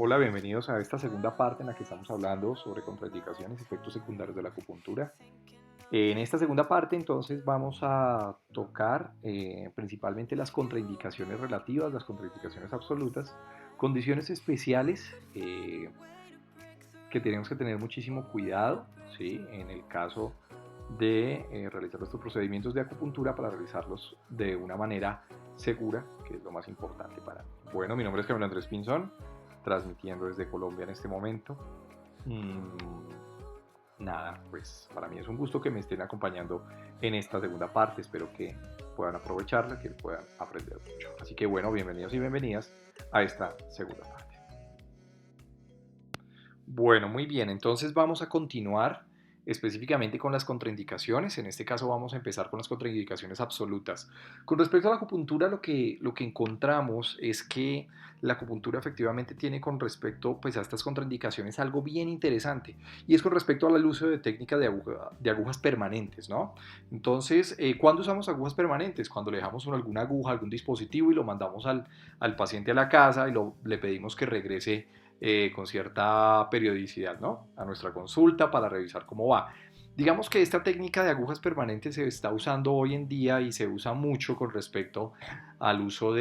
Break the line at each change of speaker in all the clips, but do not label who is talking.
Hola, bienvenidos a esta segunda parte en la que estamos hablando sobre contraindicaciones y efectos secundarios de la acupuntura. En esta segunda parte entonces vamos a tocar principalmente las contraindicaciones relativas, las contraindicaciones absolutas, condiciones especiales que tenemos que tener muchísimo cuidado, ¿sí? En el caso de realizar estos procedimientos de acupuntura para realizarlos de una manera segura, que es lo más importante para mí. Bueno, mi nombre es Camilo Andrés Pinzón, transmitiendo desde Colombia en este momento. Nada, pues para mí es un gusto que me estén acompañando en esta segunda parte. Espero que puedan aprovecharla, que puedan aprender mucho. Así que bueno, bienvenidos y bienvenidas a esta segunda parte. Bueno, muy bien, entonces vamos a continuar específicamente con las contraindicaciones. En este caso vamos a empezar con las contraindicaciones absolutas. Con respecto a la acupuntura, lo que encontramos es que la acupuntura efectivamente tiene con respecto pues, a estas contraindicaciones algo bien interesante, y es con respecto al uso de técnica de agujas permanentes, ¿no? Entonces, ¿cuándo usamos agujas permanentes? Cuando le dejamos alguna aguja, algún dispositivo y lo mandamos al paciente a la casa y le pedimos que regrese con cierta periodicidad, ¿no? A nuestra consulta para revisar cómo va. Digamos que esta técnica de agujas permanentes se está usando hoy en día y se usa mucho con respecto al uso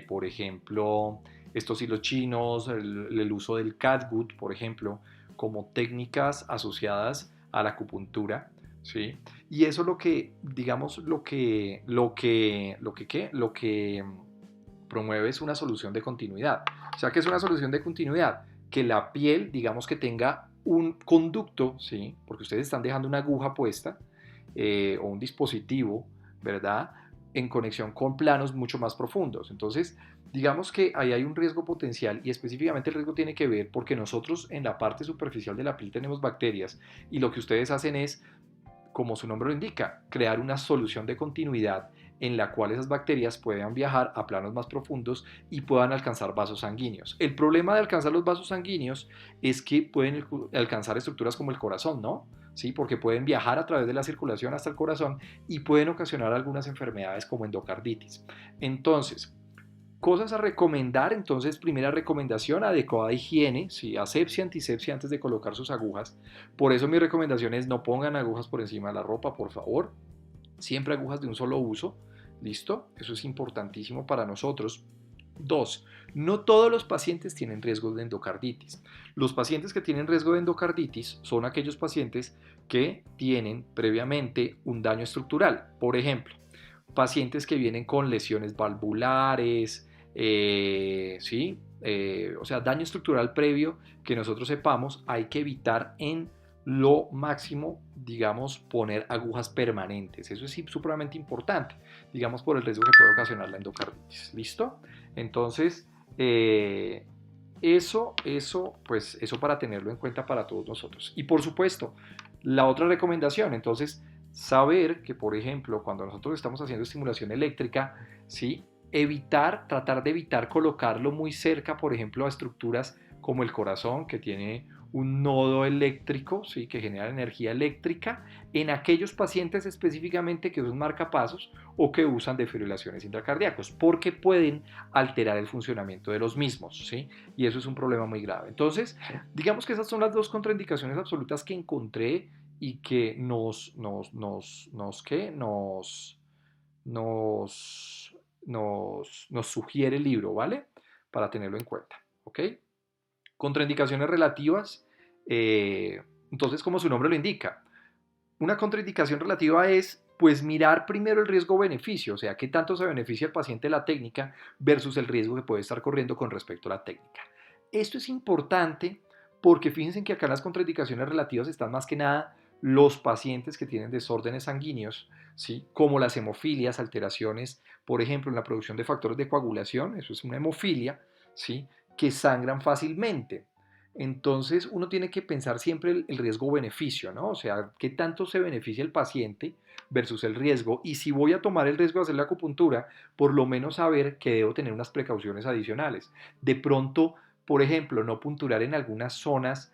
por ejemplo, estos hilos chinos, el uso del catgut, por ejemplo, como técnicas asociadas a la acupuntura, ¿sí? Y eso lo que, digamos, lo que promueve es una solución de continuidad. O sea, que es una solución de continuidad, que la piel, digamos que tenga un conducto, ¿sí? Porque ustedes están dejando una aguja puesta o un dispositivo, ¿verdad? En conexión con planos mucho más profundos. Entonces, digamos que ahí hay un riesgo potencial, y específicamente el riesgo tiene que ver porque nosotros en la parte superficial de la piel tenemos bacterias, y lo que ustedes hacen es, como su nombre lo indica, crear una solución de continuidad en la cual esas bacterias puedan viajar a planos más profundos y puedan alcanzar vasos sanguíneos. El problema de alcanzar los vasos sanguíneos es que pueden alcanzar estructuras como el corazón, ¿no? ¿Sí? Porque pueden viajar a través de la circulación hasta el corazón y pueden ocasionar algunas enfermedades como endocarditis. Entonces, cosas a recomendar. Entonces, primera recomendación, adecuada higiene, ¿sí? Asepsia, antisepsia antes de colocar sus agujas. Por eso mi recomendación es no pongan agujas por encima de la ropa, por favor. Siempre agujas de un solo uso. ¿Listo? Eso es importantísimo para nosotros. Dos, no todos los pacientes tienen riesgo de endocarditis. Los pacientes que tienen riesgo de endocarditis son aquellos pacientes que tienen previamente un daño estructural. Por ejemplo, pacientes que vienen con lesiones valvulares, ¿sí? O sea, daño estructural previo que nosotros sepamos, hay que evitar en lo máximo, digamos, poner agujas permanentes. Eso es supremamente importante, digamos, por el riesgo que puede ocasionar la endocarditis. ¿Listo? Entonces, pues eso para tenerlo en cuenta para todos nosotros. Y por supuesto, la otra recomendación, entonces, saber que, por ejemplo, cuando nosotros estamos haciendo estimulación eléctrica, ¿sí? Tratar de evitar colocarlo muy cerca, por ejemplo, a estructuras como el corazón, que tiene un nodo eléctrico, ¿sí? Que genera energía eléctrica, en aquellos pacientes específicamente que usan marcapasos o que usan defibrilaciones intracardíacos, porque pueden alterar el funcionamiento de los mismos, ¿sí? Y eso es un problema muy grave. Entonces, digamos que esas son las dos contraindicaciones absolutas que encontré y que nos sugiere el libro, ¿vale? Para tenerlo en cuenta, ¿ok? Contraindicaciones relativas, entonces, como su nombre lo indica, una contraindicación relativa es, pues, mirar primero el riesgo-beneficio, o sea, qué tanto se beneficia el paciente de la técnica versus el riesgo que puede estar corriendo con respecto a la técnica. Esto es importante porque fíjense que acá las contraindicaciones relativas están más que nada los pacientes que tienen desórdenes sanguíneos, ¿sí? Como las hemofilias, alteraciones, por ejemplo, en la producción de factores de coagulación, eso es una hemofilia, ¿sí? Que sangran fácilmente. Entonces uno tiene que pensar siempre el riesgo-beneficio, ¿no? O sea, qué tanto se beneficia el paciente versus el riesgo, y si voy a tomar el riesgo de hacer la acupuntura, por lo menos saber que debo tener unas precauciones adicionales. De pronto, por ejemplo, no punturar en algunas zonas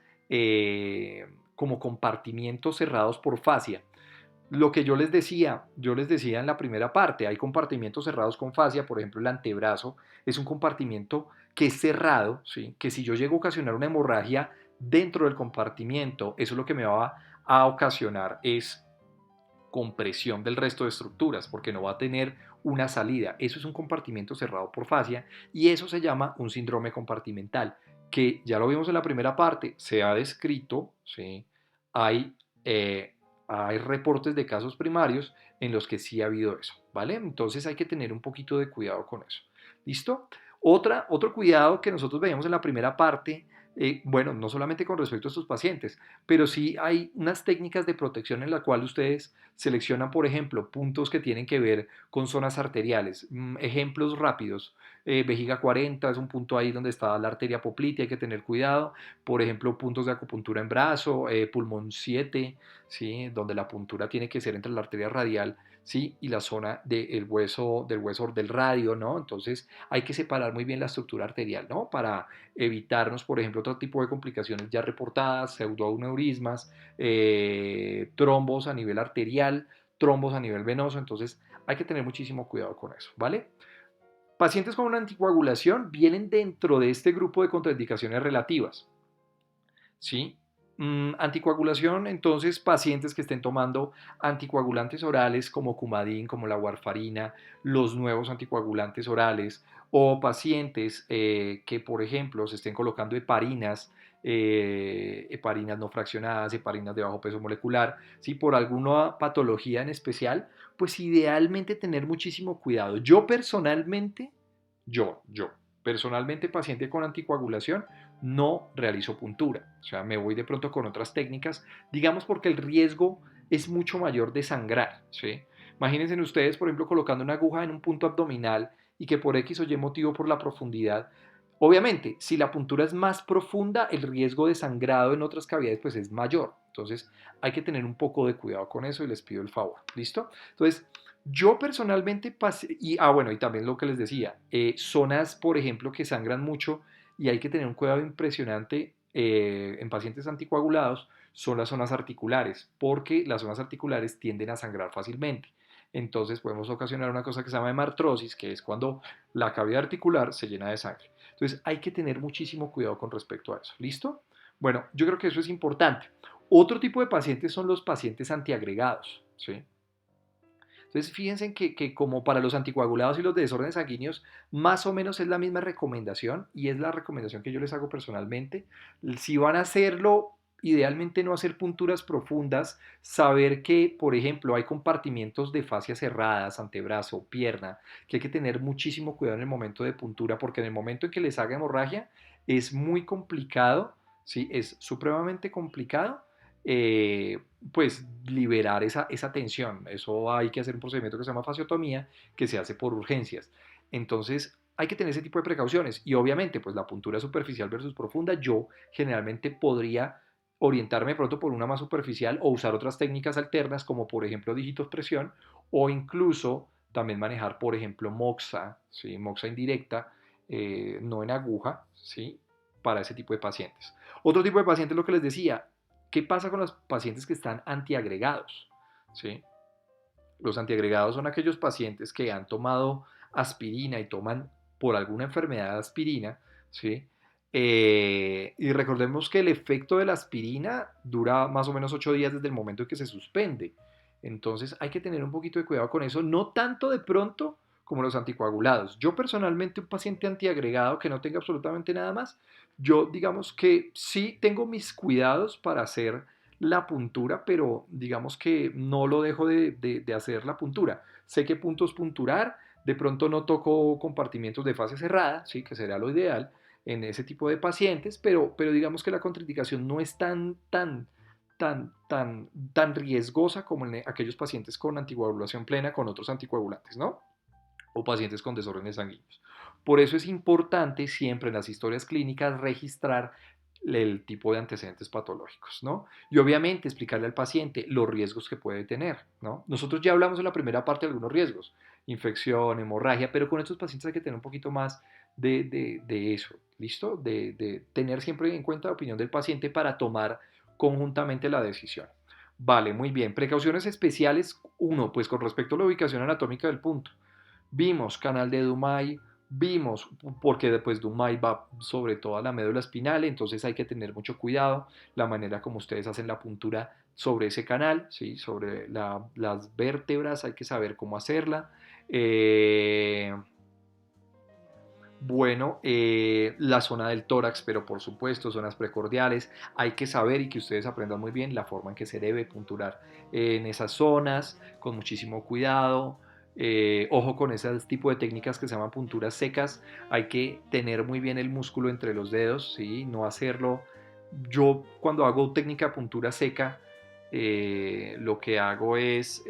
como compartimientos cerrados por fascia. Lo que yo les decía en la primera parte, hay compartimientos cerrados con fascia, por ejemplo el antebrazo es un compartimiento que es cerrado, ¿sí? Que si yo llego a ocasionar una hemorragia dentro del compartimiento, eso lo que me va a ocasionar es compresión del resto de estructuras, porque no va a tener una salida. Eso es un compartimento cerrado por fascia y eso se llama un síndrome compartimental, que ya lo vimos en la primera parte, se ha descrito, ¿sí? Hay, hay reportes de casos primarios en los que sí ha habido eso, ¿vale? Entonces hay que tener un poquito de cuidado con eso. ¿Listo? Otro cuidado que nosotros veíamos en la primera parte, bueno, no solamente con respecto a estos pacientes, pero sí hay unas técnicas de protección en la cual ustedes seleccionan, por ejemplo, puntos que tienen que ver con zonas arteriales. Ejemplos rápidos. Vejiga 40 es un punto ahí donde está la arteria poplitea, hay que tener cuidado. Por ejemplo, puntos de acupuntura en brazo, pulmón 7, ¿sí? Donde la puntura tiene que ser entre la arteria radial, ¿sí? Y la zona del hueso del radio, ¿no? Entonces hay que separar muy bien la estructura arterial, ¿no? Para evitarnos, por ejemplo, otro tipo de complicaciones ya reportadas, pseudoaneurismas, trombos a nivel arterial, trombos a nivel venoso, entonces hay que tener muchísimo cuidado con eso, ¿vale? Pacientes con una anticoagulación vienen dentro de este grupo de contraindicaciones relativas, ¿sí? Anticoagulación, entonces pacientes que estén tomando anticoagulantes orales como Coumadin, como la warfarina, los nuevos anticoagulantes orales, o pacientes que, por ejemplo, se estén colocando heparinas no fraccionadas, heparinas de bajo peso molecular, ¿sí? Por alguna patología en especial, pues idealmente tener muchísimo cuidado. Yo personalmente, paciente con anticoagulación, no realizo puntura. O sea, me voy de pronto con otras técnicas, digamos porque el riesgo es mucho mayor de sangrar, ¿sí? Imagínense ustedes, por ejemplo, colocando una aguja en un punto abdominal y que por X o Y motivo, por la profundidad, obviamente, si la puntura es más profunda, el riesgo de sangrado en otras cavidades pues es mayor. Entonces, hay que tener un poco de cuidado con eso y les pido el favor. ¿Listo? Entonces, yo personalmente pasé, bueno, y también lo que les decía, zonas, por ejemplo, que sangran mucho y hay que tener un cuidado impresionante en pacientes anticoagulados, son las zonas articulares, porque las zonas articulares tienden a sangrar fácilmente. Entonces podemos ocasionar una cosa que se llama hemartrosis, que es cuando la cavidad articular se llena de sangre. Entonces hay que tener muchísimo cuidado con respecto a eso. ¿Listo? Bueno, yo creo que eso es importante. Otro tipo de pacientes son los pacientes antiagregados, ¿sí? Entonces, fíjense que como para los anticoagulados y los de desórdenes sanguíneos, más o menos es la misma recomendación y es la recomendación que yo les hago personalmente. Si van a hacerlo, idealmente no hacer punturas profundas, saber que, por ejemplo, hay compartimientos de fascias cerradas, antebrazo, pierna, que hay que tener muchísimo cuidado en el momento de puntura, porque en el momento en que les haga hemorragia es muy complicado, ¿sí? Es supremamente complicado eh, pues liberar esa tensión. Eso hay que hacer un procedimiento que se llama fasciotomía, que se hace por urgencias. Entonces, hay que tener ese tipo de precauciones. Y obviamente, pues la puntura superficial versus profunda, yo generalmente podría orientarme pronto por una más superficial o usar otras técnicas alternas, como por ejemplo dígitos presión, o incluso también manejar, por ejemplo, moxa, ¿sí? Moxa indirecta, no en aguja, ¿sí? Para ese tipo de pacientes. Otro tipo de pacientes, lo que les decía, ¿qué pasa con los pacientes que están antiagregados? ¿Sí? Los antiagregados son aquellos pacientes que han tomado aspirina y toman por alguna enfermedad aspirina, ¿sí? Y recordemos que el efecto de la aspirina dura más o menos 8 días desde el momento en que se suspende. Entonces hay que tener un poquito de cuidado con eso, no tanto de pronto como los anticoagulados. Yo personalmente, un paciente antiagregado que no tenga absolutamente nada más, yo digamos que sí tengo mis cuidados para hacer la puntura, pero digamos que no lo dejo de hacer la puntura. Sé qué puntos punturar, de pronto no toco compartimientos de fase cerrada, ¿sí? Que sería lo ideal en ese tipo de pacientes, pero digamos que la contraindicación no es tan riesgosa como en aquellos pacientes con anticoagulación plena con otros anticoagulantes, ¿no? O pacientes con desórdenes sanguíneos. Por eso es importante siempre en las historias clínicas registrar el tipo de antecedentes patológicos, ¿no? Y obviamente explicarle al paciente los riesgos que puede tener, ¿no? Nosotros ya hablamos en la primera parte de algunos riesgos, infección, hemorragia, pero con estos pacientes hay que tener un poquito más de eso, ¿listo? De tener siempre en cuenta la opinión del paciente para tomar conjuntamente la decisión. Vale, muy bien. Precauciones especiales, uno, pues con respecto a la ubicación anatómica del punto. Vimos canal de Dumay, Vimos, porque después Dumay va sobre toda la médula espinal, entonces hay que tener mucho cuidado la manera como ustedes hacen la puntura sobre ese canal, ¿sí? Sobre las vértebras, hay que saber cómo hacerla. Eh, bueno, la zona del tórax, pero por supuesto, zonas precordiales, hay que saber y que ustedes aprendan muy bien la forma en que se debe punturar en esas zonas, con muchísimo cuidado. Ojo con ese tipo de técnicas que se llaman punturas secas, hay que tener muy bien el músculo entre los dedos, ¿sí? No hacerlo. Yo cuando hago técnica de puntura seca, lo que hago es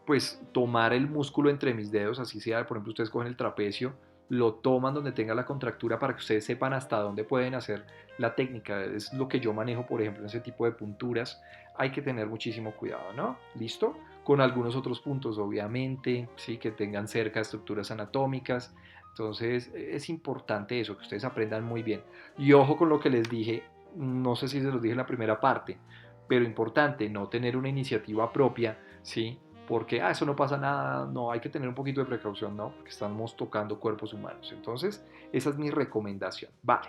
pues tomar el músculo entre mis dedos, así sea, por ejemplo, ustedes cogen el trapecio, lo toman donde tenga la contractura para que ustedes sepan hasta dónde pueden hacer la técnica. Es lo que yo manejo, por ejemplo, en ese tipo de punturas. Hay que tener muchísimo cuidado, ¿no? ¿Listo? Con algunos otros puntos, obviamente, sí, que tengan cerca estructuras anatómicas. Entonces, es importante eso, que ustedes aprendan muy bien. Y ojo con lo que les dije, no sé si se los dije en la primera parte, pero importante, no tener una iniciativa propia, ¿sí? Porque eso no pasa nada, no, hay que tener un poquito de precaución, ¿no? Porque estamos tocando cuerpos humanos. Entonces, esa es mi recomendación. Vale.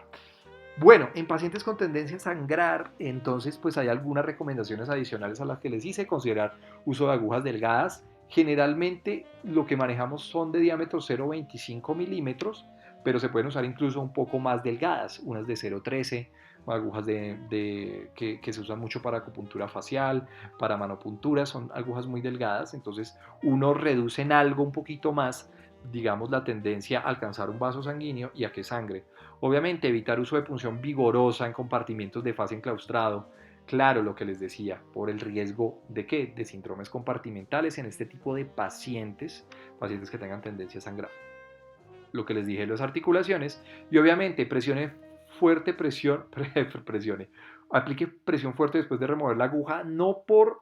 Bueno, en pacientes con tendencia a sangrar, entonces pues hay algunas recomendaciones adicionales a las que les hice, considerar uso de agujas delgadas. Generalmente lo que manejamos son de diámetro 0,25 milímetros, pero se pueden usar incluso un poco más delgadas, unas de 0,13, agujas que se usan mucho para acupuntura facial, para manopuntura, son agujas muy delgadas, entonces uno reduce en algo un poquito más, digamos, la tendencia a alcanzar un vaso sanguíneo y a que sangre. Obviamente evitar uso de punción vigorosa en compartimientos de fase enclaustrado. Claro, lo que les decía, por el riesgo de qué, de síndromes compartimentales en este tipo de pacientes, pacientes que tengan tendencia a sangrar. Lo que les dije, las articulaciones y obviamente presione fuerte, presione, aplique presión fuerte después de remover la aguja, no por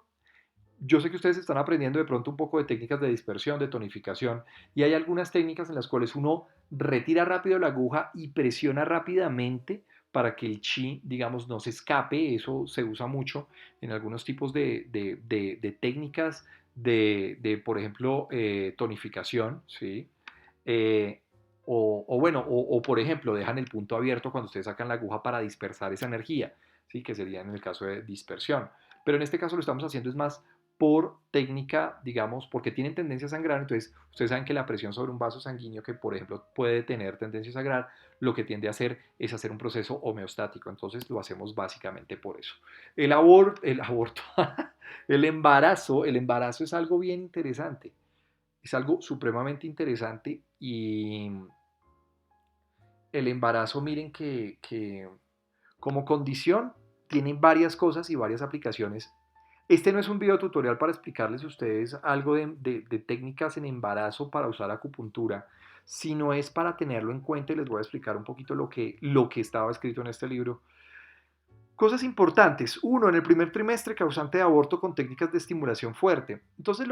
yo sé que ustedes están aprendiendo de pronto un poco de técnicas de dispersión, de tonificación, y hay algunas técnicas en las cuales uno retira rápido la aguja y presiona rápidamente para que el chi, digamos, no se escape. Eso se usa mucho en algunos tipos de técnicas por ejemplo, tonificación, ¿sí? Eh, bueno, por ejemplo, dejan el punto abierto cuando ustedes sacan la aguja para dispersar esa energía, ¿sí? Que sería en el caso de dispersión. Pero en este caso lo estamos haciendo es más por técnica, digamos, porque tienen tendencia a sangrar, entonces ustedes saben que la presión sobre un vaso sanguíneo que, por ejemplo, puede tener tendencia a sangrar, lo que tiende a hacer es hacer un proceso homeostático, entonces lo hacemos básicamente por eso. El aborto, el embarazo es algo bien interesante, es algo supremamente interesante y el embarazo, miren que como condición tienen varias cosas y varias aplicaciones. Este no es un video tutorial para explicarles a ustedes algo de técnicas en embarazo para usar acupuntura, sino es para tenerlo en cuenta y les voy a explicar un poquito lo que estaba escrito en este libro. Cosas importantes. Uno, en el primer trimestre, causante de aborto con técnicas de estimulación fuerte. Entonces,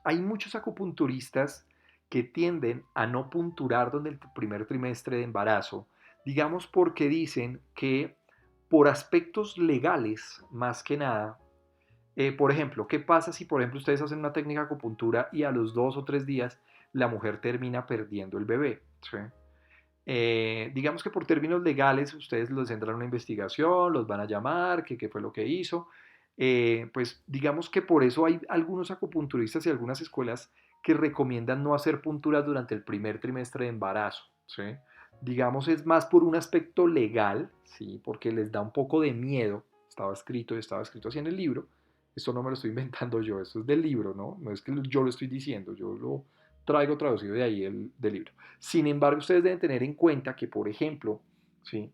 hay muchos acupunturistas que tienden a no punturar durante el primer trimestre de embarazo, digamos porque dicen que por aspectos legales, más que nada, por ejemplo, ¿qué pasa si, por ejemplo, ustedes hacen una técnica de acupuntura y a los 2 o 3 días la mujer termina perdiendo el bebé? ¿Sí? Digamos que por términos legales ustedes los entran a una investigación, los van a llamar, que qué fue lo que hizo. Pues digamos que por eso hay algunos acupunturistas y algunas escuelas que recomiendan no hacer punturas durante el primer trimestre de embarazo, ¿sí? Digamos es más por un aspecto legal, ¿sí? Porque les da un poco de miedo. Estaba escrito así en el libro. Esto no me lo estoy inventando yo, esto es del libro, ¿no? No es que yo lo estoy diciendo, yo lo traigo traducido de ahí del libro. Sin embargo, ustedes deben tener en cuenta que, por ejemplo, ¿sí?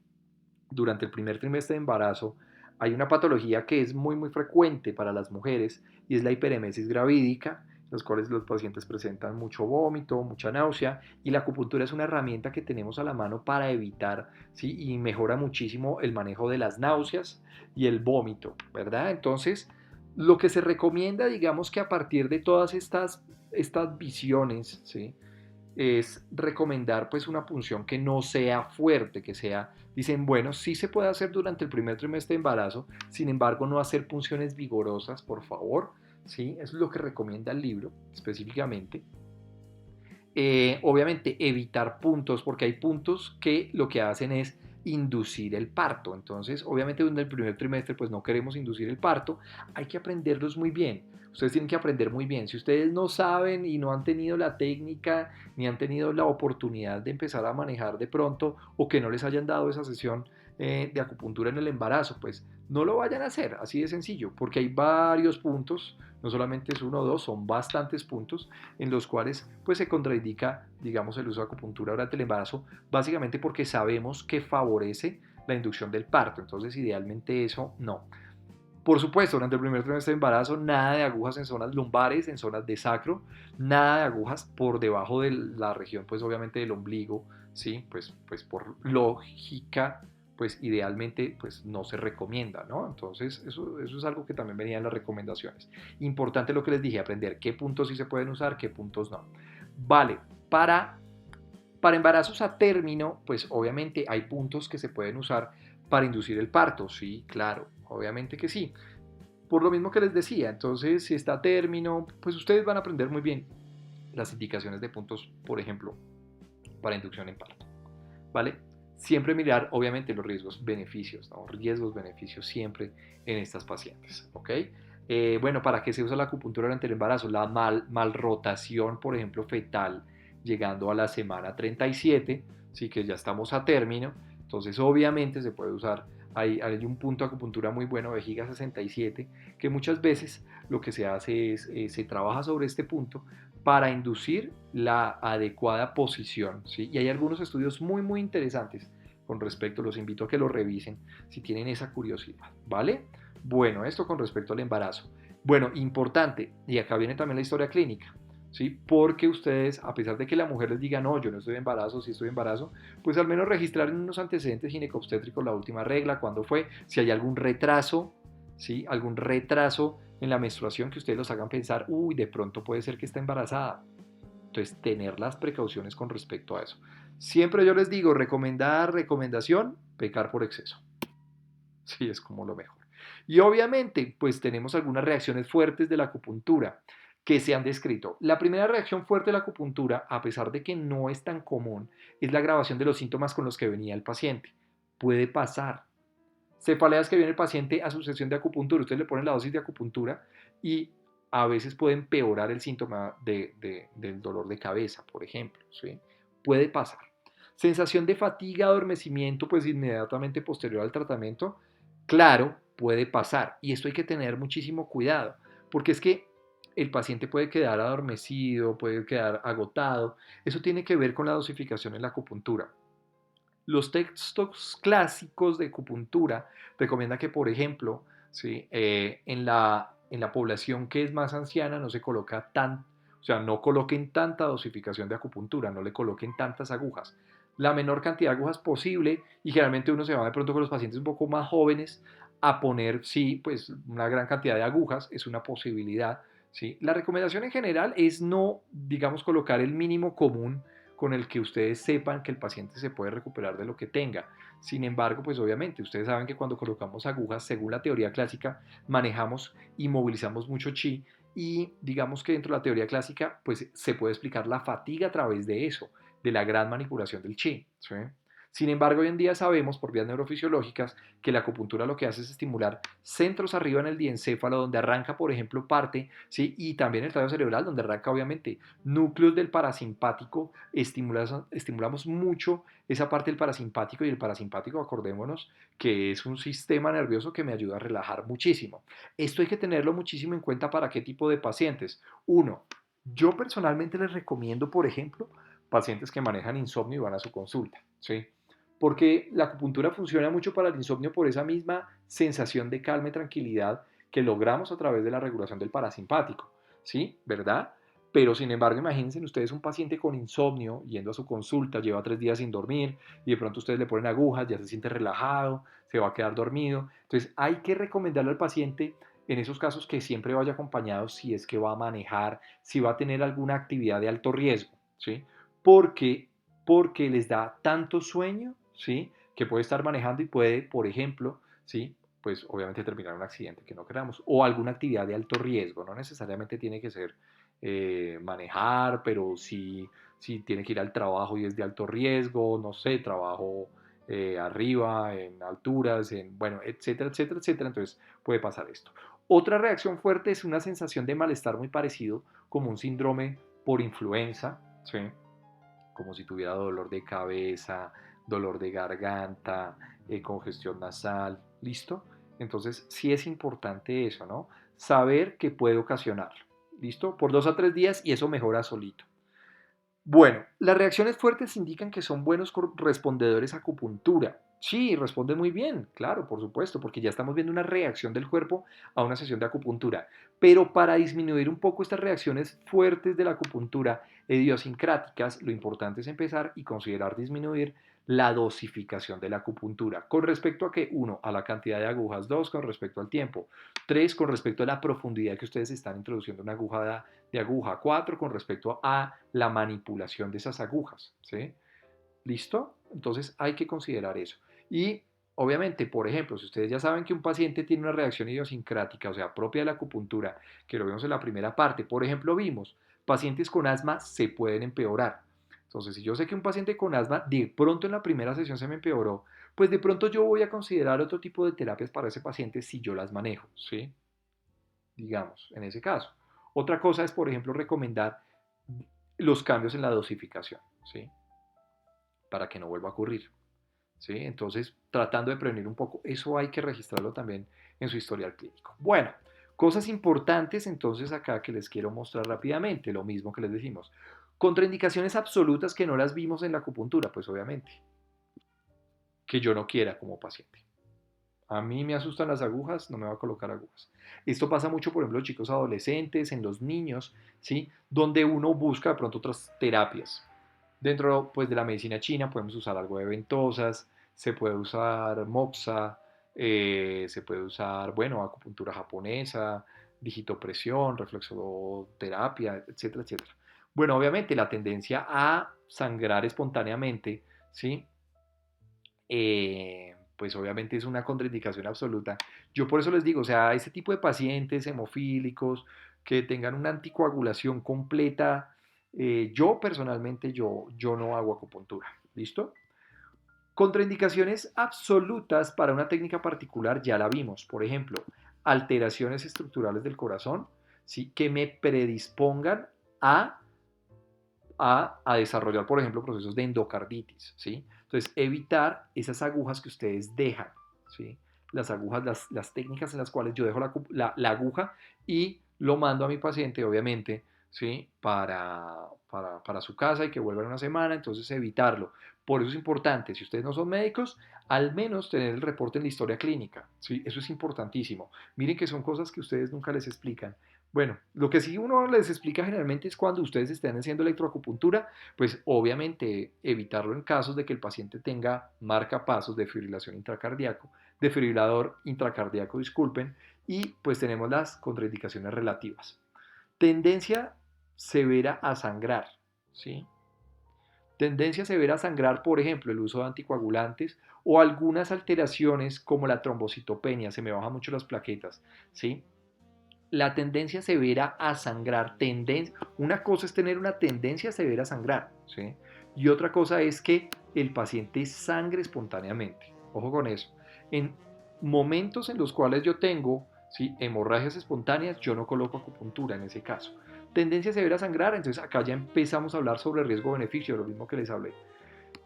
Durante el primer trimestre de embarazo hay una patología que es muy, muy frecuente para las mujeres y es la hiperemesis gravídica, en los cuales los pacientes presentan mucho vómito, mucha náusea y la acupuntura es una herramienta que tenemos a la mano para evitar, ¿sí? Y mejora muchísimo el manejo de las náuseas y el vómito, ¿verdad? Entonces, lo que se recomienda, digamos que a partir de todas estas visiones, ¿sí? Es recomendar pues una punción que no sea fuerte, que sea, dicen, bueno, sí se puede hacer durante el primer trimestre de embarazo, sin embargo no hacer punciones vigorosas, por favor, ¿sí? Eso es lo que recomienda el libro específicamente. Obviamente evitar puntos, porque hay puntos que lo que hacen es inducir el parto. Entonces, obviamente en el primer trimestre pues no queremos inducir el parto, hay que aprenderlos muy bien. Ustedes tienen que aprender muy bien. Si ustedes no saben y no han tenido la técnica ni han tenido la oportunidad de empezar a manejar de pronto o que no les hayan dado esa sesión de acupuntura en el embarazo, pues no lo vayan a hacer, así de sencillo, porque hay varios puntos, no solamente es uno o dos, son bastantes puntos en los cuales pues se contraindica, digamos, el uso de acupuntura durante el embarazo, básicamente porque sabemos que favorece la inducción del parto, entonces idealmente eso no. Por supuesto, durante el primer trimestre de embarazo, nada de agujas en zonas lumbares, en zonas de sacro, nada de agujas por debajo de la región, pues obviamente del ombligo, ¿sí? Pues por lógica, pues idealmente pues no se recomienda, ¿no? Entonces eso es algo que también venía en las recomendaciones. Importante lo que les dije, aprender qué puntos sí se pueden usar, qué puntos no. Vale, para embarazos a término, pues obviamente hay puntos que se pueden usar para inducir el parto, sí, claro, obviamente que sí. Por lo mismo que les decía, entonces si está a término, pues ustedes van a aprender muy bien las indicaciones de puntos, por ejemplo, para inducción en parto, ¿vale? Siempre mirar, obviamente, los riesgos, beneficios, ¿no? Riesgos, beneficios siempre en estas pacientes, ¿ok? Bueno, ¿para qué se usa la acupuntura durante el embarazo? La malrotación, por ejemplo, fetal, llegando a la semana 37, sí que ya estamos a término, entonces obviamente se puede usar, hay un punto de acupuntura muy bueno, vejiga 67, que muchas veces lo que se hace es, se trabaja sobre este punto para inducir la adecuada posición, ¿sí? Y hay algunos estudios muy, muy interesantes con respecto, los invito a que lo revisen si tienen esa curiosidad, ¿vale? Bueno, esto con respecto al embarazo. Bueno, importante, y acá viene también la historia clínica, ¿sí? Porque ustedes, a pesar de que la mujer les diga, no, yo no estoy en embarazo, sí estoy en embarazo, pues al menos registrar en unos antecedentes ginecobstétricos la última regla, cuándo fue, si hay algún retraso, ¿sí? Algún retraso en la menstruación que ustedes los hagan pensar, uy, de pronto puede ser que está embarazada. Entonces, tener las precauciones con respecto a eso. Siempre yo les digo, recomendar, recomendación, pecar por exceso. Sí, es como lo mejor. Y obviamente, pues tenemos algunas reacciones fuertes de la acupuntura que se han descrito. La primera reacción fuerte de la acupuntura, a pesar de que no es tan común, es la agravación de los síntomas con los que venía el paciente. Puede pasar. Cefaleas que viene el paciente a su sesión de acupuntura, usted le pone la dosis de acupuntura y a veces puede empeorar el síntoma del dolor de cabeza, por ejemplo. ¿Sí? Puede pasar. Sensación de fatiga, adormecimiento, pues inmediatamente posterior al tratamiento, claro, puede pasar. Y esto hay que tener muchísimo cuidado, porque es que el paciente puede quedar adormecido, puede quedar agotado. Eso tiene que ver con la dosificación en la acupuntura. Los textos clásicos de acupuntura recomiendan que, por ejemplo, ¿sí? En la población que es más anciana no se coloca o sea, no coloquen tanta dosificación de acupuntura, no le coloquen tantas agujas. La menor cantidad de agujas posible y generalmente uno se va de pronto con los pacientes un poco más jóvenes a poner, sí, pues una gran cantidad de agujas, es una posibilidad, ¿sí? La recomendación en general es no, digamos, colocar el mínimo común con el que ustedes sepan que el paciente se puede recuperar de lo que tenga. Sin embargo, pues obviamente ustedes saben que cuando colocamos agujas, según la teoría clásica, manejamos y movilizamos mucho chi y digamos que dentro de la teoría clásica, pues se puede explicar la fatiga a través de eso, de la gran manipulación del chi. ¿Sí? Sin embargo, hoy en día sabemos por vías neurofisiológicas que la acupuntura lo que hace es estimular centros arriba en el diencéfalo, donde arranca, por ejemplo, parte, ¿sí? Y también el tallo cerebral, donde arranca, obviamente, núcleos del parasimpático. Estimulamos mucho esa parte del parasimpático y el parasimpático, acordémonos, que es un sistema nervioso que me ayuda a relajar muchísimo. Esto hay que tenerlo muchísimo en cuenta para qué tipo de pacientes. Uno, yo personalmente les recomiendo, por ejemplo, pacientes que manejan insomnio y van a su consulta, ¿sí? Porque la acupuntura funciona mucho para el insomnio por esa misma sensación de calma y tranquilidad que logramos a través de la regulación del parasimpático, ¿sí? ¿Verdad? Pero sin embargo, imagínense ustedes un paciente con insomnio yendo a su consulta, lleva 3 días sin dormir y de pronto ustedes le ponen agujas, ya se siente relajado, se va a quedar dormido. Entonces hay que recomendarle al paciente en esos casos que siempre vaya acompañado si es que va a manejar, si va a tener alguna actividad de alto riesgo, ¿sí? Porque, porque les da tanto sueño, ¿sí? Que puede estar manejando y puede, por ejemplo, ¿sí? Pues obviamente terminar un accidente que no queramos o alguna actividad de alto riesgo, no necesariamente tiene que ser manejar, pero sí si tiene que ir al trabajo y es de alto riesgo, no sé, trabajo arriba, en alturas, bueno, etcétera, etcétera, etcétera. Entonces puede pasar esto. Otra reacción fuerte es una sensación de malestar muy parecido como un síndrome por influenza, ¿sí? Como si tuviera dolor de cabeza, dolor de garganta, congestión nasal, ¿listo? Entonces sí es importante eso, ¿no? Saber que puede ocasionar, ¿listo? Por 2 a 3 días y eso mejora solito. Bueno, las reacciones fuertes indican que son buenos respondedores a acupuntura. Sí, responde muy bien, claro, por supuesto, porque ya estamos viendo una reacción del cuerpo a una sesión de acupuntura. Pero para disminuir un poco estas reacciones fuertes de la acupuntura idiosincráticas, lo importante es empezar y considerar disminuir la dosificación de la acupuntura con respecto a que, uno, a la cantidad de agujas, dos, con respecto al tiempo, tres, con respecto a la profundidad que ustedes están introduciendo una aguja de aguja, cuatro, con respecto a la manipulación de esas agujas, ¿sí? ¿Listo? Entonces hay que considerar eso. Y obviamente, por ejemplo, si ustedes ya saben que un paciente tiene una reacción idiosincrática, o sea, propia de la acupuntura, que lo vimos en la primera parte, por ejemplo, vimos, pacientes con asma se pueden empeorar. Entonces, si yo sé que un paciente con asma de pronto en la primera sesión se me empeoró, pues de pronto yo voy a considerar otro tipo de terapias para ese paciente si yo las manejo, ¿sí? Digamos, en ese caso. Otra cosa es, por ejemplo, recomendar los cambios en la dosificación, ¿sí? Para que no vuelva a ocurrir, ¿sí? Entonces, tratando de prevenir un poco, eso hay que registrarlo también en su historial clínico. Bueno, cosas importantes entonces acá que les quiero mostrar rápidamente, lo mismo que les decimos. Contraindicaciones absolutas que no las vimos en la acupuntura, pues obviamente, que yo no quiera como paciente. A mí me asustan las agujas, no me va a colocar agujas. Esto pasa mucho, por ejemplo, en chicos adolescentes, en los niños, ¿sí? Donde uno busca de pronto otras terapias. Dentro, pues, de la medicina china podemos usar algo de ventosas, se puede usar moxa, se puede usar, bueno, acupuntura japonesa, digitopresión, reflexoterapia, etcétera, etcétera. Bueno, obviamente la tendencia a sangrar espontáneamente, ¿sí? Pues obviamente es una contraindicación absoluta. Yo por eso les digo, o sea, ese tipo de pacientes hemofílicos que tengan una anticoagulación completa, yo personalmente yo no hago acupuntura, ¿listo? Contraindicaciones absolutas para una técnica particular ya la vimos, por ejemplo, alteraciones estructurales del corazón, ¿sí? Que me predispongan a desarrollar, por ejemplo, procesos de endocarditis, ¿sí? Entonces, evitar esas agujas que ustedes dejan, ¿sí? Las agujas, las técnicas en las cuales yo dejo la aguja y lo mando a mi paciente, obviamente, ¿sí? Para su casa y que vuelva en una semana, entonces evitarlo. Por eso es importante, si ustedes no son médicos, al menos tener el reporte en la historia clínica, ¿sí? Eso es importantísimo. Miren que son cosas que ustedes nunca les explican. Bueno, lo que sí uno les explica generalmente es cuando ustedes estén haciendo electroacupuntura, pues obviamente evitarlo en casos de que el paciente tenga marcapasos de fibrilación intracardíaco, defibrilador intracardíaco, disculpen, y pues tenemos las contraindicaciones relativas. Tendencia severa a sangrar, ¿sí? Tendencia severa a sangrar, por ejemplo, el uso de anticoagulantes o algunas alteraciones como la trombocitopenia, se me bajan mucho las plaquetas, ¿sí? La tendencia severa a sangrar, una cosa es tener una tendencia severa a sangrar, ¿sí? Y otra cosa es que el paciente sangre espontáneamente. Ojo con eso. En momentos en los cuales yo tengo, ¿sí? Hemorragias espontáneas, yo no coloco acupuntura en ese caso. Tendencia severa a sangrar, entonces acá ya empezamos a hablar sobre riesgo-beneficio, lo mismo que les hablé.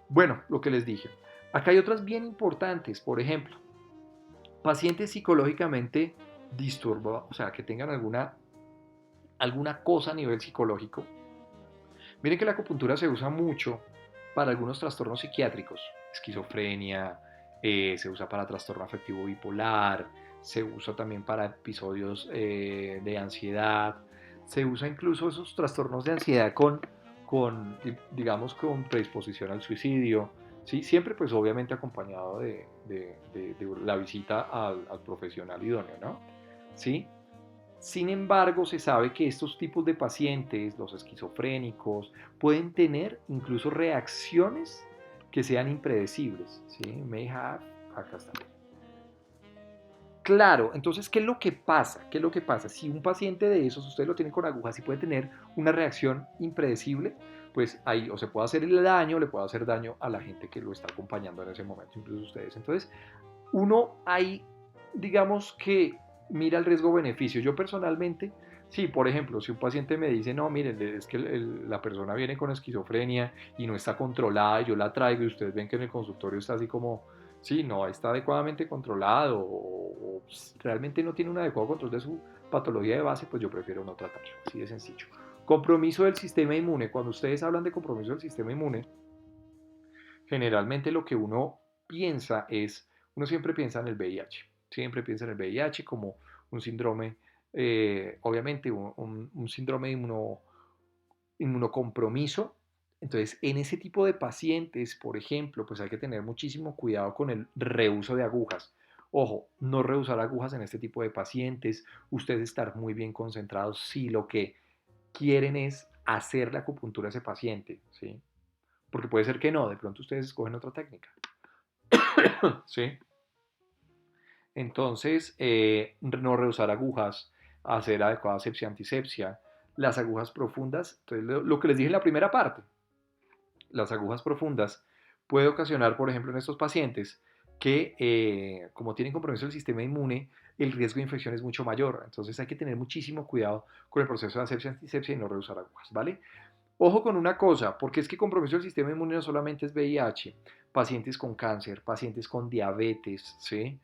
Bueno, lo que les dije. Acá hay otras bien importantes, por ejemplo, pacientes psicológicamente disturbados, o sea, que tengan alguna cosa a nivel psicológico. Miren que la acupuntura se usa mucho para algunos trastornos psiquiátricos, esquizofrenia, se usa para trastorno afectivo bipolar, se usa también para episodios de ansiedad, se usa incluso esos trastornos de ansiedad digamos, con predisposición al suicidio, ¿sí? Siempre pues obviamente acompañado de la visita al profesional idóneo, ¿no? ¿Sí? Sin embargo, se sabe que estos tipos de pacientes, los esquizofrénicos, pueden tener incluso reacciones que sean impredecibles. ¿Sí? May have, acá está. Claro, entonces, ¿qué es lo que pasa? ¿Qué es lo que pasa? Si un paciente de esos, ustedes lo tienen con agujas y puede tener una reacción impredecible, pues ahí o se puede hacer el daño, o le puede hacer daño a la gente que lo está acompañando en ese momento, incluso ustedes. Entonces, uno ahí, digamos que mira el riesgo-beneficio. Yo personalmente, sí, por ejemplo, si un paciente me dice, no, miren, es que la persona viene con esquizofrenia y no está controlada y yo la traigo y ustedes ven que en el consultorio está así como, sí, no está adecuadamente controlado o realmente no tiene un adecuado control de su patología de base, pues yo prefiero no tratarlo, así de sencillo. Compromiso del sistema inmune. Cuando ustedes hablan de compromiso del sistema inmune, generalmente lo que uno piensa es, uno siempre piensa en el VIH, siempre piensa en el VIH como un síndrome, obviamente un síndrome de inmunocompromiso. Entonces, en ese tipo de pacientes, por ejemplo, pues hay que tener muchísimo cuidado con el reuso de agujas. Ojo, no reusar agujas en este tipo de pacientes, ustedes estar muy bien concentrados si lo que quieren es hacer la acupuntura a ese paciente, ¿sí? Porque puede ser que no, de pronto ustedes escogen otra técnica. ¿Sí? Entonces, no rehusar agujas, hacer adecuada asepsia antisepsia, las agujas profundas, entonces lo que les dije en la primera parte, las agujas profundas puede ocasionar, por ejemplo, en estos pacientes que como tienen compromiso del sistema inmune, el riesgo de infección es mucho mayor. Entonces hay que tener muchísimo cuidado con el proceso de asepsia antisepsia y no rehusar agujas, ¿vale? Ojo con una cosa, porque es que compromiso del sistema inmune no solamente es VIH, pacientes con cáncer, pacientes con diabetes, ¿sí?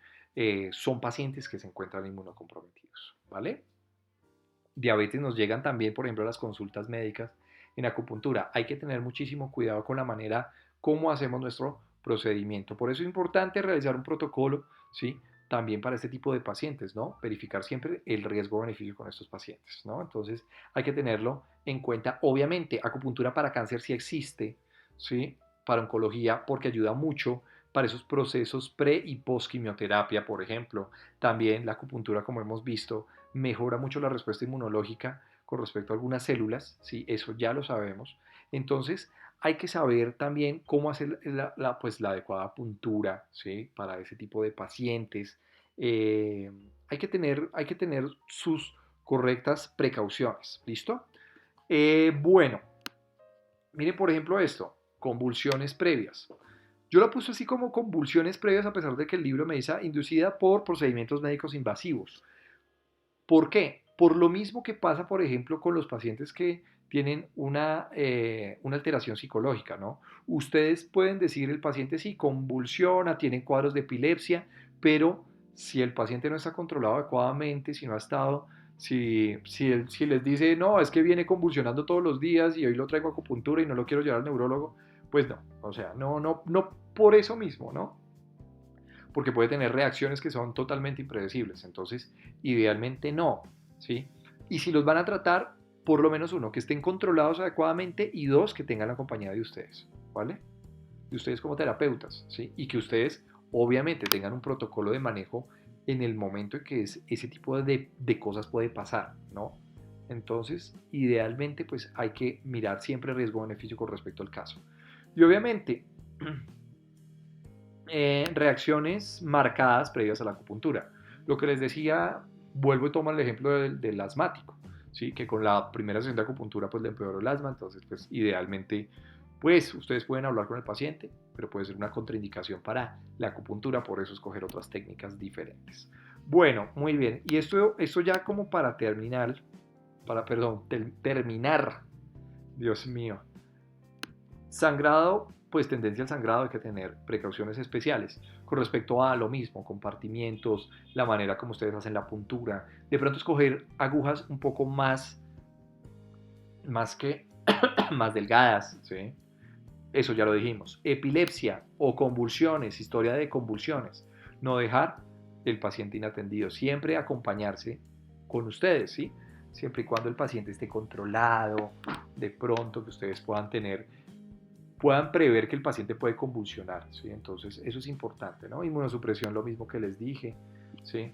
Son pacientes que se encuentran inmunocomprometidos, ¿vale? Diabetes nos llegan también, por ejemplo, a las consultas médicas en acupuntura. Hay que tener muchísimo cuidado con la manera como hacemos nuestro procedimiento. Por eso es importante realizar un protocolo, ¿sí? También para este tipo de pacientes, ¿no? Verificar siempre el riesgo-beneficio con estos pacientes, ¿no? Entonces hay que tenerlo en cuenta. Obviamente, acupuntura para cáncer sí existe, ¿sí? Para oncología, porque ayuda mucho para esos procesos pre y post quimioterapia, por ejemplo. También la acupuntura, como hemos visto, mejora mucho la respuesta inmunológica con respecto a algunas células, ¿sí? Eso ya lo sabemos. Entonces, hay que saber también cómo hacer pues, la adecuada puntura, ¿sí? Para ese tipo de pacientes. Hay que tener sus correctas precauciones, ¿listo? Bueno, miren por ejemplo esto, convulsiones previas. Yo lo puse así como convulsiones previas a pesar de que el libro me dice inducida por procedimientos médicos invasivos. ¿Por qué? Por lo mismo que pasa, por ejemplo, con los pacientes que tienen una alteración psicológica, ¿no? Ustedes pueden decir el paciente sí convulsiona, tiene cuadros de epilepsia, pero si el paciente no está controlado adecuadamente, si no ha estado, si les dice, no, es que viene convulsionando todos los días y hoy lo traigo a acupuntura y no lo quiero llevar al neurólogo, pues no, o sea, no por eso mismo, ¿no? Porque puede tener reacciones que son totalmente impredecibles. Entonces, idealmente no, ¿sí? Y si los van a tratar, por lo menos uno, que estén controlados adecuadamente y dos, que tengan la compañía de ustedes, ¿vale? De ustedes como terapeutas, ¿sí? Y que ustedes, obviamente, tengan un protocolo de manejo en el momento en que ese tipo de cosas puede pasar, ¿no? Entonces, idealmente, pues hay que mirar siempre riesgo-beneficio con respecto al caso. Y obviamente, reacciones marcadas previas a la acupuntura. Lo que les decía, vuelvo y tomo el ejemplo del asmático, ¿sí? Que con la primera sesión de acupuntura pues le empeoró el asma, entonces pues idealmente pues ustedes pueden hablar con el paciente, pero puede ser una contraindicación para la acupuntura, por eso escoger otras técnicas diferentes. Bueno, muy bien, y esto ya como para terminar, terminar, Dios mío, sangrado, pues tendencia al sangrado hay que tener precauciones especiales con respecto a lo mismo, compartimientos, la manera como ustedes hacen la puntura, de pronto escoger agujas un poco más que más delgadas, ¿sí? Eso ya lo dijimos. Epilepsia o convulsiones, historia de convulsiones, no dejar el paciente inatendido, siempre acompañarse con ustedes, ¿sí? Siempre y cuando el paciente esté controlado, de pronto que ustedes puedan prever que el paciente puede convulsionar, ¿sí? Entonces, eso es importante, ¿no? Inmunosupresión, lo mismo que les dije, ¿sí?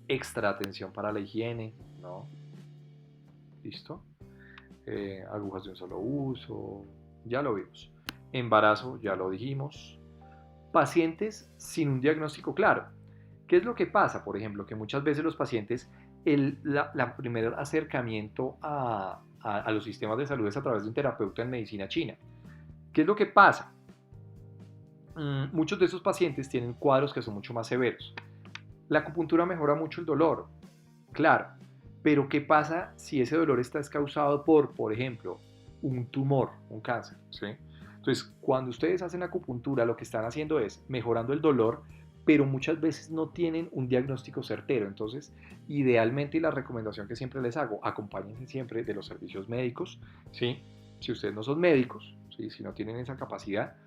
Extra atención para la higiene, ¿no? ¿Listo? Agujas de un solo uso, ya lo vimos. Embarazo, ya lo dijimos. Pacientes sin un diagnóstico claro. ¿Qué es lo que pasa? Por ejemplo, que muchas veces los pacientes, la primer acercamiento a los sistemas de salud es a través de un terapeuta en medicina china. ¿Qué es lo que pasa? Muchos de esos pacientes tienen cuadros que son mucho más severos. La acupuntura mejora mucho el dolor, claro, pero ¿qué pasa si ese dolor está causado por ejemplo, un tumor, un cáncer? ¿Sí? Entonces, cuando ustedes hacen acupuntura, lo que están haciendo es mejorando el dolor, pero muchas veces no tienen un diagnóstico certero. Entonces, idealmente, y la recomendación que siempre les hago, acompáñense siempre de los servicios médicos, ¿sí? Si ustedes no son médicos, ¿sí? Si no tienen esa capacidad,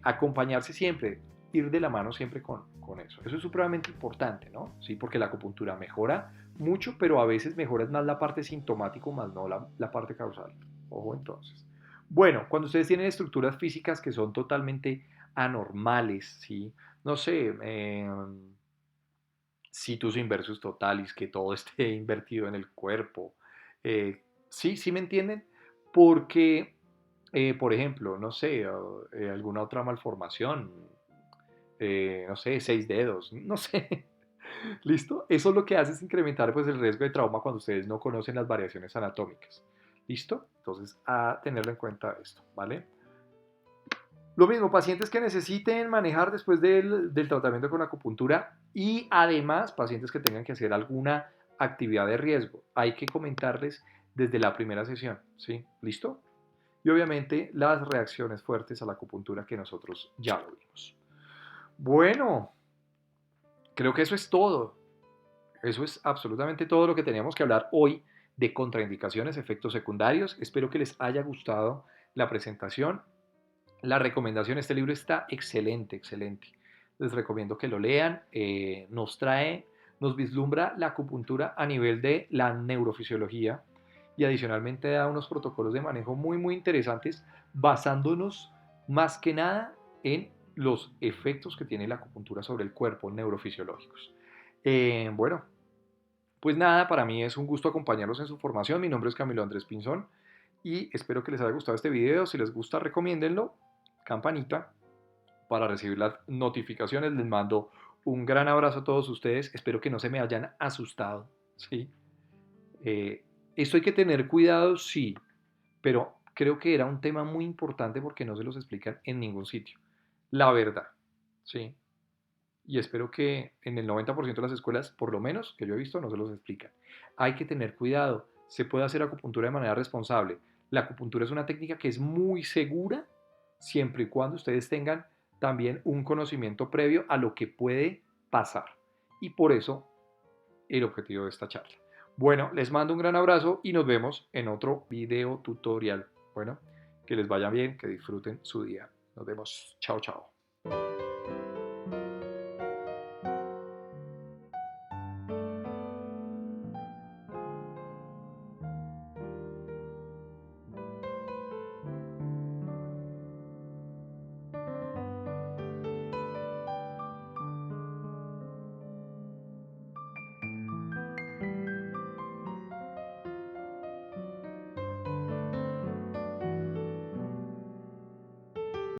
acompañarse siempre, ir de la mano siempre con eso. Eso es supremamente importante, ¿no? Sí, porque la acupuntura mejora mucho, pero a veces mejora más la parte sintomática, más no la parte causal. Ojo entonces. Bueno, cuando ustedes tienen estructuras físicas que son totalmente anormales, ¿sí? No sé, situs inversus totalis, que todo esté invertido en el cuerpo. Sí, sí me entienden, porque, por ejemplo, no sé, alguna otra malformación, no sé, 6 dedos, no sé. ¿Listo? Eso lo que hace es incrementar pues, el riesgo de trauma cuando ustedes no conocen las variaciones anatómicas. ¿Listo? Entonces, a tenerlo en cuenta esto, ¿vale? Lo mismo, pacientes que necesiten manejar después del tratamiento con acupuntura y además pacientes que tengan que hacer alguna actividad de riesgo. Hay que comentarles desde la primera sesión, ¿sí? ¿Listo? Y obviamente las reacciones fuertes a la acupuntura que nosotros ya lo vimos. Bueno, creo que eso es todo. Eso es absolutamente todo lo que teníamos que hablar hoy de contraindicaciones, efectos secundarios. Espero que les haya gustado la presentación. La recomendación, este libro está excelente, excelente. Les recomiendo que lo lean. Nos vislumbra la acupuntura a nivel de la neurofisiología y adicionalmente da unos protocolos de manejo muy, muy interesantes basándonos más que nada en los efectos que tiene la acupuntura sobre el cuerpo neurofisiológicos. Bueno, pues nada, para mí es un gusto acompañarlos en su formación. Mi nombre es Camilo Andrés Pinzón y espero que les haya gustado este video. Si les gusta, recomiéndenlo. Campanita para recibir las notificaciones. Les mando un gran abrazo a todos ustedes. Espero que no se me hayan asustado. ¿Sí? Eh, Esto hay que tener cuidado, sí, pero creo que era un tema muy importante porque no se los explican en ningún sitio. La verdad, ¿sí? Y espero que en el 90% de las escuelas, por lo menos que yo he visto, no se los explican. Hay que tener cuidado. Se puede hacer acupuntura de manera responsable. La acupuntura es una técnica que es muy segura siempre y cuando ustedes tengan también un conocimiento previo a lo que puede pasar. Y por eso el objetivo de esta charla. Bueno, les mando un gran abrazo y nos vemos en otro video tutorial. Bueno, que les vaya bien, que disfruten su día. Nos vemos. Chao, chao.